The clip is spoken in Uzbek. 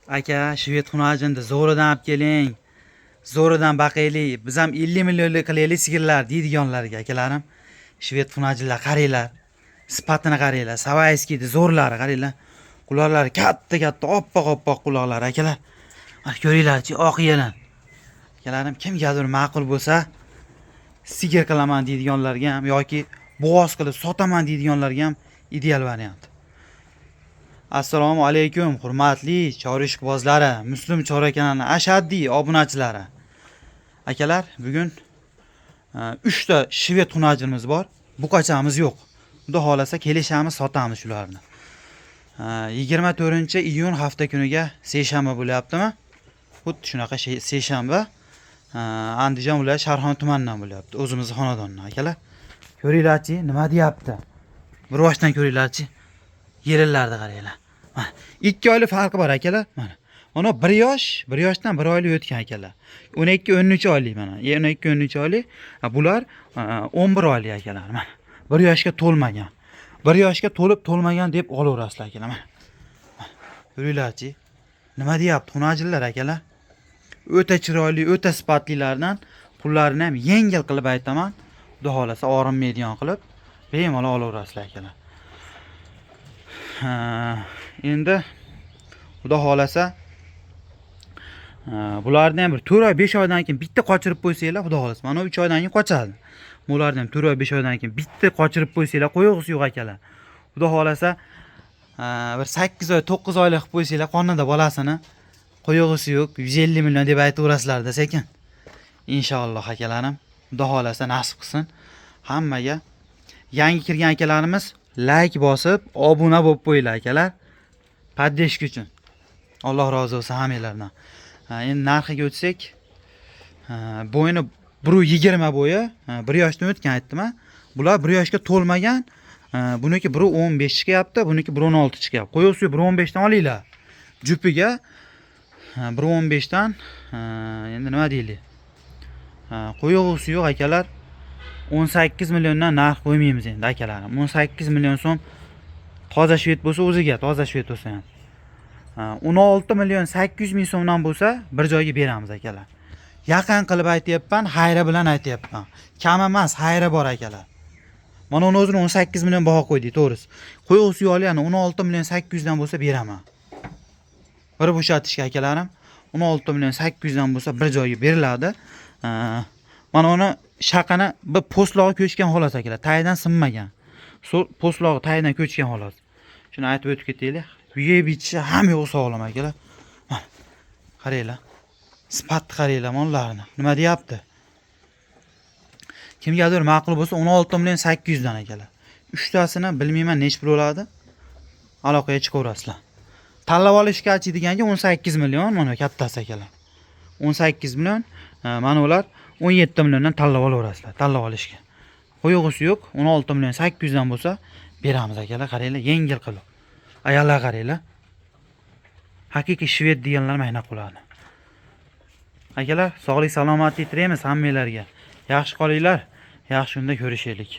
Aka, shved xunajinni zo'ridan olib keling. Zo'ridan baqaylik. Biz ham 50 millionlik qilaylik sigirlar deydiganlarga akalarim. Shved xunajinlar qaranglar. Sifatini qaranglar. Savayskiydi zo'rlari qaranglar. Quloqlari katta-katta, oppoq-oppoq quloqlar akalar. Mana ko'ringlarchi, oq yelan. Akalarim kimgadir ma'qul bo'lsa, sigir qilaman deydiganlarga ham yoki bo'g'oz qilib sotaman deydiganlarga ham ideal variant. Assalomu alaykum, hurmatli chorishqibozlari, Muslim Chora kanalining ashaddiy obunachilari. Akalar, bugun 3 ta shved xunajimiz bor. Buqachamiz yo'q. Xudo xolasa kelishamiz, sotamiz shularni. 24-iyun hafta kuniga seshanba bo'lyaptimi? Xuddi shunaqa seshanba. Andijon viloyati Sharxon tumanidan bo'lyapti. O'zimizning xonadondan akalar. Ko'ringlarchi, nima deyapti? Bir boshdan ko'ringlarchi. Yerillarni qaranglar. Mana 2 oylik farqi bor akalar. Mana 1 yosh, 1 yoshdan 1 oylik o'tgan akalar. 12-13 oylik mana. 12-13 oylik. Bular 11 oylik akalar. Mana 1 yoshga to'lmagan. 1 yoshga to'lib to'lmagan deb olaverasizlar akalar. Mana. Ko'ringlarchi. Nima deyapti xunajillar akalar? O'ta chiroyli, o'ta sifatlilardan pullarini ham yengil qilib aytaman. Xudo xolasa orinmaydigan qilib bemalol olaverasizlar akalar. Endi xudo xolasa bularni ham bir 4 oy 5 oydan keyin bitta qochirib qo'ysanglar, xudo xolasa mana 3 oydan keyin qochadi. Bularni ham 4 oy 5 oydan keyin bitta qochirib qo'ysanglar, qo'yg'isi yo'q akalar. Xudo xolasa bir 8 oy 9 oylik qilib qo'ysanglar, qonida bolasini qo'yg'isi yo'q, 150 million deb aytaverasizlar-da sekin. Inshaalloh akalarim, xudo xolasa nasib qilsin. Hammaga yangi kirgan akalarimiz like bosib, obuna bo'lib qo'yinglar akalar. Podдержка uchun. Alloh rozi bo'lsin hammanglardan. Endi narxiga o'tsak, bo'yni 1.20 bo'yi, 1 yoshdan o'tgan aytdim. Bular 1 yoshga to'lmagan. Buniki 1.15 chiqyapti, buniki 1.16 chiqyapti. Qo'yinglar 1.15 dan olinglar. Jupiga 1.15 dan endi nima deylik? Qo'yinglar yo'q akalar. 18 milliondan narx qo'ymaymiz endi akalarim. 18 million so'm toza shved bo'lsa o'ziga, toza shved bo'lsa ham. 16 million 800 ming so'mdan bo'lsa bir joyga beramiz akalar. Yaqin qilib aytayapman, xayri bilan aytayapman. Kam emas, xayri bor akalar. Mana uni o'zini 18 million baho qo'ydik, to'g'risi. Qo'yg'isi yo'q, yana 16 million 800 dan bo'lsa beraman. Bir bo'shatishga akalarim, 16 million 800 dan bo'lsa bir joyga beriladi. Mana uni shaqani bir postlog'i ko'chgan xolos akalar, taydan sinmagan. Postlog'i taydan ko'chgan xolos. Shuni aytib o'tib ketaylik. Yeb ichishi ham yo'q sog'lom akalar. Mana qaranglar. Sifatni qaranglar mollarni. Nima deyapti? Kimgadir ma'qul bo'lsa 16 million 800 dan akalar. 3 tasini bilmayman nech pul bo'ladi. Aloqaga chiqaverasizlar. Tanlab olishga achiydiganga 18 million mana kattasi akalar. 18 million, mana ular 17 milliondan tanlab olaverasizlar, tanlab olishga. Qo'yg'isi yo'q, 16 million 800 dan bo'lsa beramiz akalar, qaranglar, yengil qilib. Ayollar qaranglar. Haqiqiy shved deganlar mana qulani. Akalar, sog'lik salomatlik tilaymiz hammanglarga. Yaxshi qolinglar, yaxshi kunda ko'rishaylik.